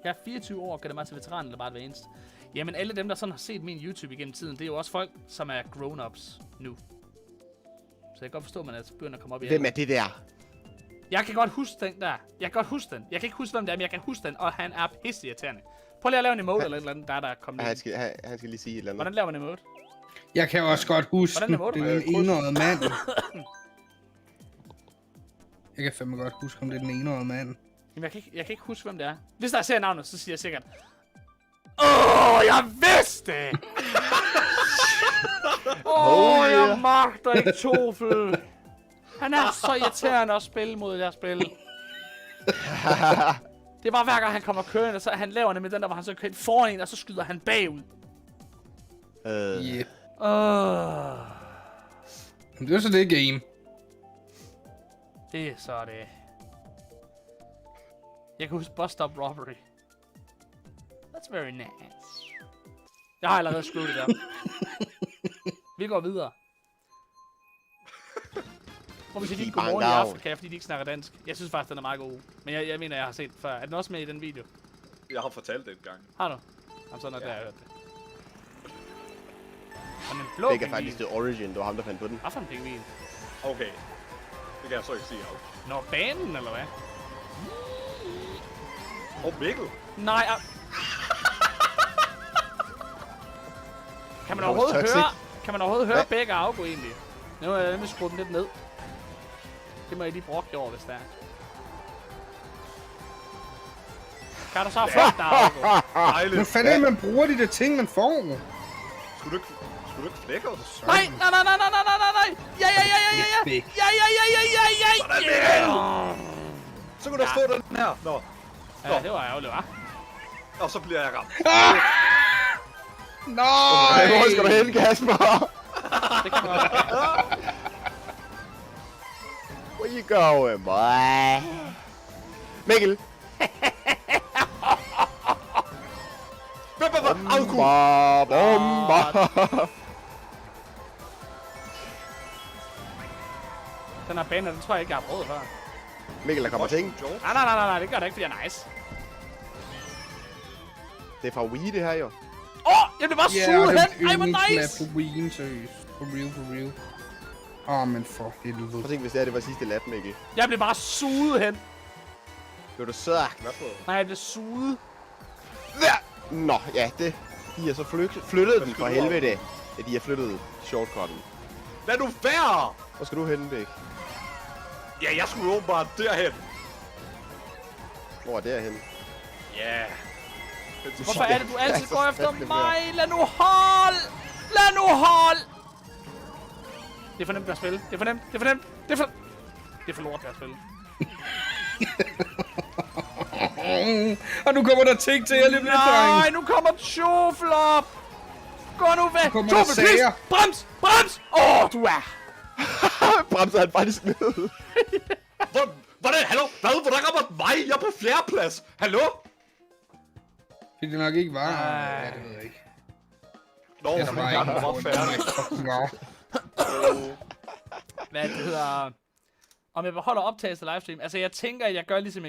Jeg er 24 år, gør det mig til veteran eller bare advanced? Jamen alle dem, der sådan har set min YouTube igennem tiden, det er jo også folk, som er grown-ups nu. Så jeg kan godt forstå, at man er begyndt at komme op i Hvem er det der? Jeg kan godt huske den der. Jeg kan godt huske den. Jeg kan ikke huske, hvem det er, men jeg kan huske den, og han er pisseirriterende. Prøv lige at lave en emote eller et eller andet, der er kommet Han skal lige sige et eller andet. Hvordan laver man en emote? Jeg kan også godt huske den. Det er den enårede mand. Jeg kan fandme godt huske, om det er den enårede mand. Jamen, jeg kan ikke huske, hvem det er. Hvis der ser navnet, så siger jeg sikkert... jeg vidste det! Jeg magter ikke Tofel. Han er så irriterende at spille mod det her spil. Det er bare hver gang han kommer kørende, så han laver nemlig den der, hvor han så kører foran en, og så skyder han bagud. Yeah. Det er så det game. Det er så det. Jeg kan huske Bus Stop Robbery. That's very nice. Jeg har allerede skrevet det der. Vi går videre. Hvor vi siger lige godmorgen i Afrika, fordi de ikke snakker dansk. Jeg synes faktisk, den er meget god. Men jeg mener, jeg har set den før. Er den også med i den video? Jeg har fortalt det en gang. Har du? Jamen, sådan er det, jeg har hørt det. Og den blå Det er pingvin. faktisk det Origin, det var ham, der fandt på den. Hvad for en pingvin? Okay. Det kan jeg så ikke sige. Nå, banen, eller hvad? Mikkel. Nej, Kan man overhovedet høre begge afgå egentlig? Nu er jeg nemlig skruet den lidt ned. Det må jeg lige brokke over, hvis det er. Kan der så flot der afgå? Dejligt. Hvad fanden er man bruger de der ting, man får? Skulle du ikke flække over det? Nej! Ja! Sådan, Mikkel! Så kunne du få den her. Nå. Ja, det var ærgerligt, hva'? Og så bliver jeg ramt. Nej! Hvor skal du hen, Kasper? Det kan man også. Where you going, boy? Mikkel. Bomba. Den her bane, den tror jeg ikke, jeg har prøvet før. Mikkel, der kommer ting. Nej, det gør det ikke, fordi jeg er nice. Det er fra Wii, det her jo. Jeg blev bare suget hen! Ej, hvor nice! På Wien, seriøst. For real. Men for helvede. Prøv at tænke, hvis det var sidste lap, Mikkel. Jeg blev bare suget hen. Blev du sagt? Nej, jeg blev suget. Nå, ja, det. De har så flyttet den for helvede. Ja, de har flyttet shortcutten. Lad nu være! Hvor skal du hen, Bæk? Ja, jeg skulle åbenbart derhen. Hvor er derhen? Ja. Hvorfor er det, du altid går efter mig? Lad nu hold! Det er for nemt at spille. Det er for nemt. Det er for lort at spille. Og nu kommer der ting til jer lige lidt, drenge. Nej, nu kommer Tjofel op! Gå nu væk! Tjofel, please! Brems! Du er... Bremser han faktisk ned. Hvordan? Hallo? Hvad? Hvordan rammer den mig? Jeg er på 4. plads. Hallo? Det er nok ikke var. Nej. Ja, det ved jeg ikke. Nå, Det er der fordi bare jeg ikke var nogen færdig. Hvad det hedder... Om jeg beholder optagelse af livestream? Altså, jeg tænker, at jeg gør ligesom